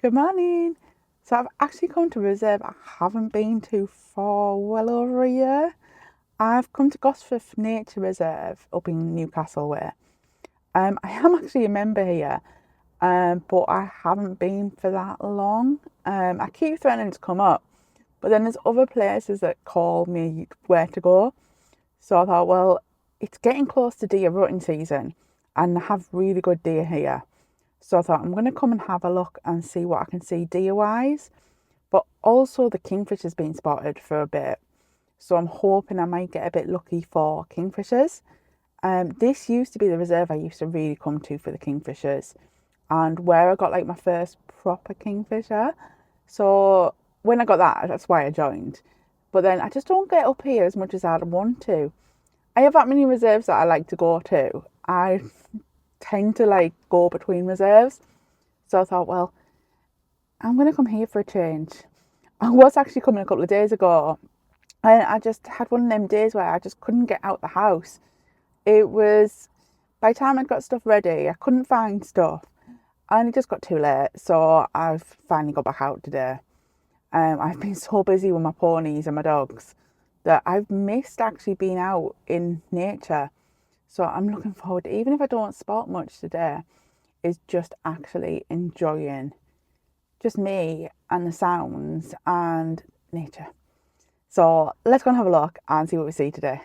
Good morning. So I've actually come to a reserve I haven't been to for well over a year. I've come to Gosforth Nature Reserve up in Newcastle way. I am actually a member here, but I haven't been for that long. I keep threatening to come up, but then there's other places that call me where to go. So I thought, well, it's getting close to deer rutting season, and I have really good deer here. So I thought I'm going to come and have a look and see what I can see deer wise. But also the kingfisher's been spotted for a bit. So I'm hoping I might get a bit lucky for kingfishers. This used to be the reserve I used to really come to for the kingfishers, and where I got like my first proper kingfisher. So when I got that, that's why I joined. But then I just don't get up here as much as I'd want to. I have that many reserves that I like to go to. I tend to like go between reserves. So I thought, well, I'm going to come here for a change. I was actually coming a couple of days ago, and I just had one of them days where I just couldn't get out the house. It was, by the time I got stuff ready, I couldn't find stuff, and it just got too late. So I've finally got back out today. I've been so busy with my ponies and my dogs that I've missed actually being out in nature. So I'm looking forward to, even if I don't spot much today, is just actually enjoying just me and the sounds and nature. So let's go and have a look and see what we see today.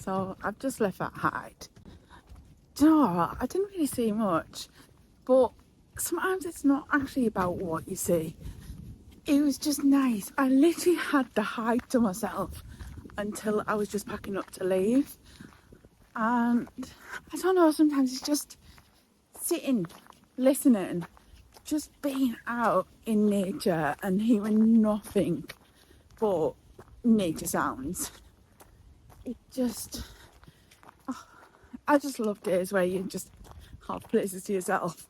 So I've just left that hide. Do you know what? I didn't really see much, but sometimes it's not actually about what you see. It was just nice. I literally had the hide to myself until I was just packing up to leave. And I don't know, sometimes it's just sitting, listening, just being out in nature and hearing nothing but nature sounds. It just, I just love days where you just have places to yourself.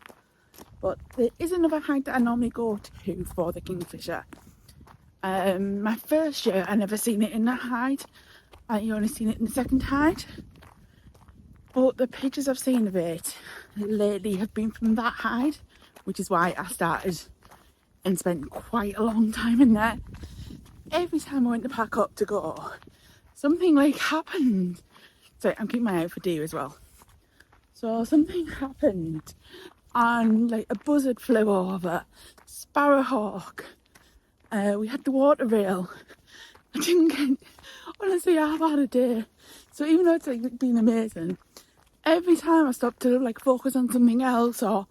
But there is another hike that I normally go to for the kingfisher. My first year I never seen it in that hide. I only seen it in the second hide. But the pictures I've seen of it lately have been from that hide, which is why I started and spent quite a long time in there. Every time I went to pack up to go, something like happened. So I'm keeping my eye out for deer as well. So something happened and like a buzzard flew over, sparrowhawk. We had the water rail. I didn't get, honestly, I've had a day. So even though it's like been amazing, every time I stopped to like focus on something else or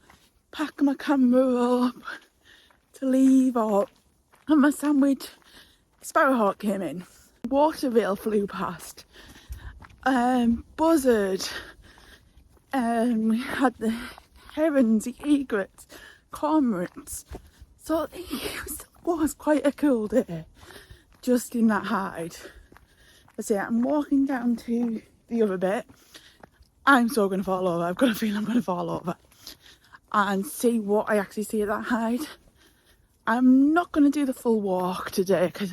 pack my camera up to leave or have my sandwich, sparrowhawk came in. Water rail flew past. Buzzard. We had the herons, the egrets, cormorants. So it was quite a cool day just in that hide. I say I'm walking down to the other bit. I'm so going to fall over. I've got a feeling I'm going to fall over and see what I actually see at that hide. I'm not going to do the full walk today because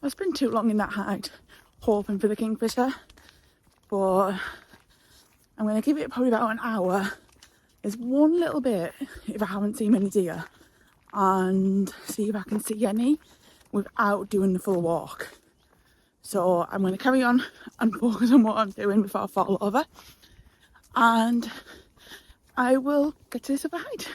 I've spent too long in that hide hoping for the kingfisher. But I'm going to give it probably about an hour. There's one little bit if I haven't seen any deer and see if I can see any without doing the full walk. So I'm going to carry on and focus on what I'm doing before I fall over, and I will get to this other hide.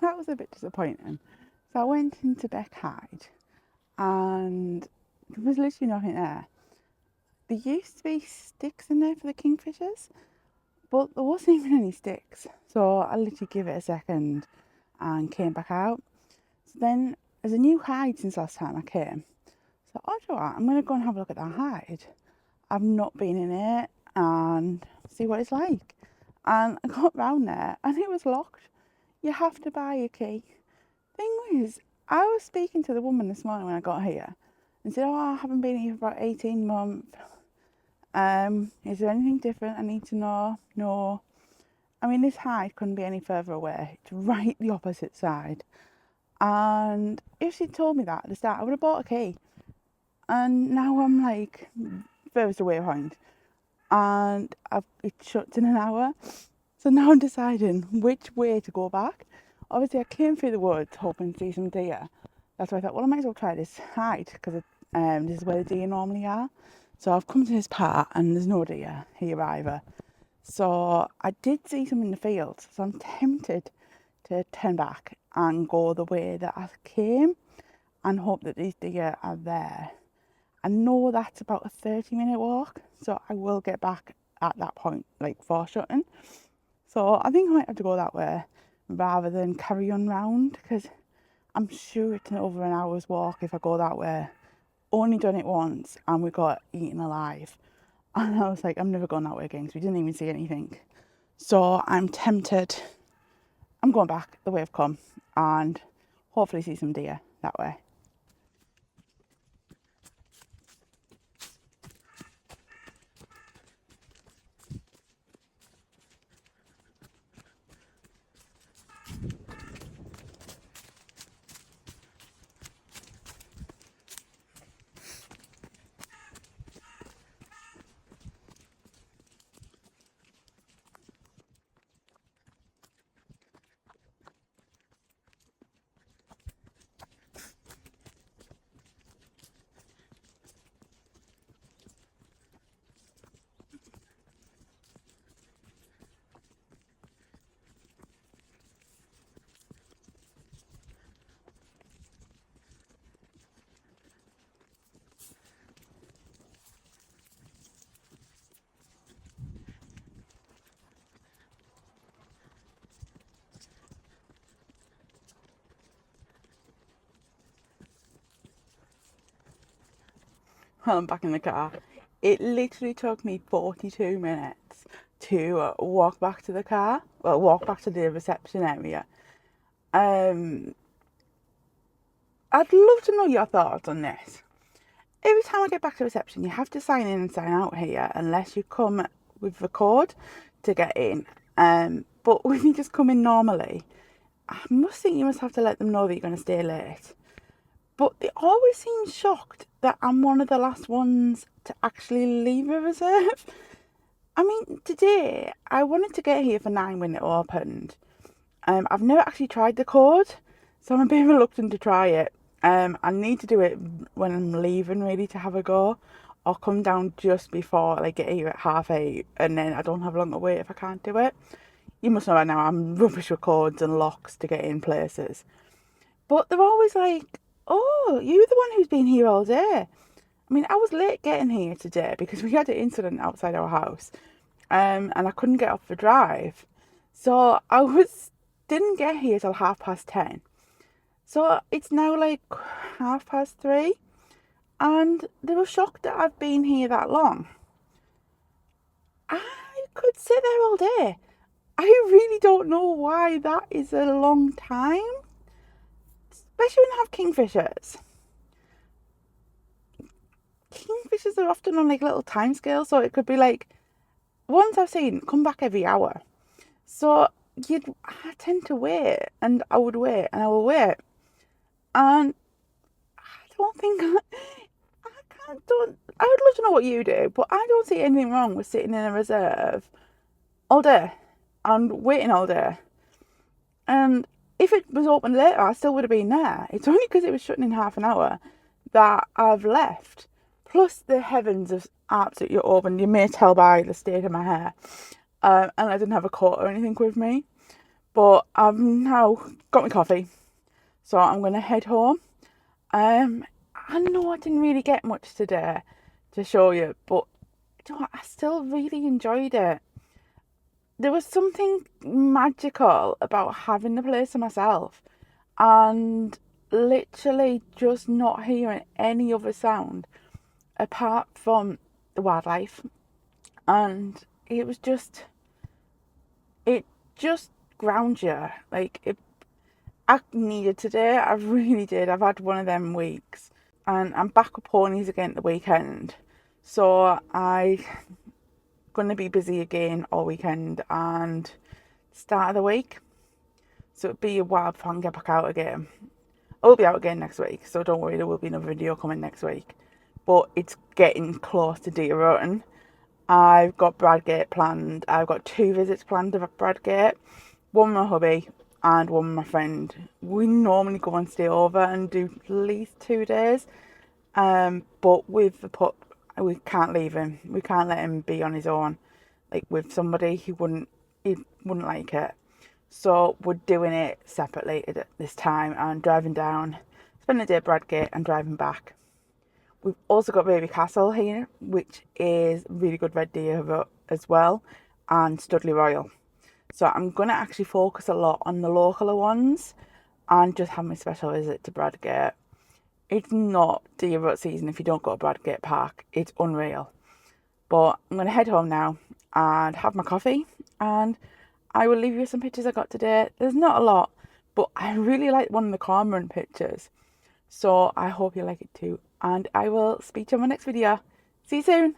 that was a bit disappointing. So I went into Beckhyde and there was literally nothing there. There used to be sticks in there for the kingfishers, but there wasn't even any sticks. So I literally gave it a second and came back out. So then there's a new hide since last time I came. So oh, you know what? I'm going to go and have a look at that hide. I've not been in it and see what it's like. And I got round there and it was locked. You have to buy a key. Thing is, I was speaking to the woman this morning when I got here and said, oh, I haven't been here for about 18 months. Is there anything different I need to know? No. I mean, this hide couldn't be any further away. It's right the opposite side. And if she'd told me that at the start, I would have bought a key. And now I'm like furthest away behind. And it shuts in an hour. So now I'm deciding which way to go back. Obviously, I came through the woods hoping to see some deer. That's why I thought, well, I might as well try this hide because this is where the deer normally are. So I've come to this part and there's no deer here either. So I did see some in the field. So I'm tempted to turn back and go the way that I came and hope that these deer are there. I know that's about a 30-minute walk, so I will get back at that point, like for shutting. So I think I might have to go that way rather than carry on round because I'm sure it's over an hour's walk if I go that way. Only done it once and we got eaten alive. And I was like, I'm never going that way again because we didn't even see anything. So I'm tempted. I'm going back the way I've come and hopefully see some deer that way. Well, I'm back in the car. It literally took me 42 minutes to walk back to the car. Well, walk back to the reception area. I'd love to know your thoughts on this. Every time I get back to reception, you have to sign in and sign out here unless you come with the code to get in. But when you just come in normally, I must think you must have to let them know that you're going to stay late. But they always seem shocked that I'm one of the last ones to actually leave a reserve. I mean, today, I wanted to get here for 9 when it opened. I've never actually tried the code, so I'm a bit reluctant to try it. I need to do it when I'm leaving, really, to have a go. Or come down just before, like, get here at 8:30, and then I don't have long to wait if I can't do it. You must know by now, I'm rubbish with codes and locks to get in places. But they're always like, oh, you're the one who's been here all day. I mean, I was late getting here today because we had an incident outside our house, and I couldn't get off the drive. So didn't get here till 10:30. So it's now like 3:30, and they were shocked that I've been here that long. I could sit there all day. I really don't know why that is a long time. Especially when I have kingfishers. Kingfishers are often on like little time scales, so it could be like ones I've seen come back every hour. So I tend to wait, and I would wait, and I will wait, and I don't think I would love to know what you do, but I don't see anything wrong with sitting in a reserve all day and waiting all day. And if it was open later, I still would have been there. It's only because it was shutting in half an hour that I've left. Plus, the heavens are absolutely open. You may tell by the state of my hair. And I didn't have a coat or anything with me. But I've now got my coffee, so I'm going to head home. I know I didn't really get much today to show you, but you know what, I still really enjoyed it. There was something magical about having the place to myself and literally just not hearing any other sound apart from the wildlife. And it just grounds you. Like, I needed today, I really did. I've had one of them weeks. And I'm back with ponies again at the weekend. So I'm going to be busy again all weekend and start of the week. So it'll be a while before I can get back out again. I'll be out again next week, so don't worry, there will be another video coming next week. But it's getting close to deer rutting. I've got Bradgate planned. I've got 2 visits planned to Bradgate. One with my hubby and one with my friend. We normally go and stay over and do at least 2 days. But with the pup, we can't leave him. We can't let him be on his own. Like with somebody, he wouldn't like it. So we're doing it separately at this time and driving down, spending the day at Bradgate and driving back. We've also got Baby Castle here, which is really good red deer as well, and Studley Royal. So I'm going to actually focus a lot on the localer ones and just have my special visit to Bradgate. It's not deer rut season if you don't go to Bradgate Park. It's unreal. But I'm going to head home now and have my coffee, and I will leave you some pictures I got today. There's not a lot, but I really like one of the cormorant pictures. So I hope you like it too. And I will speak to you in my next video. See you soon.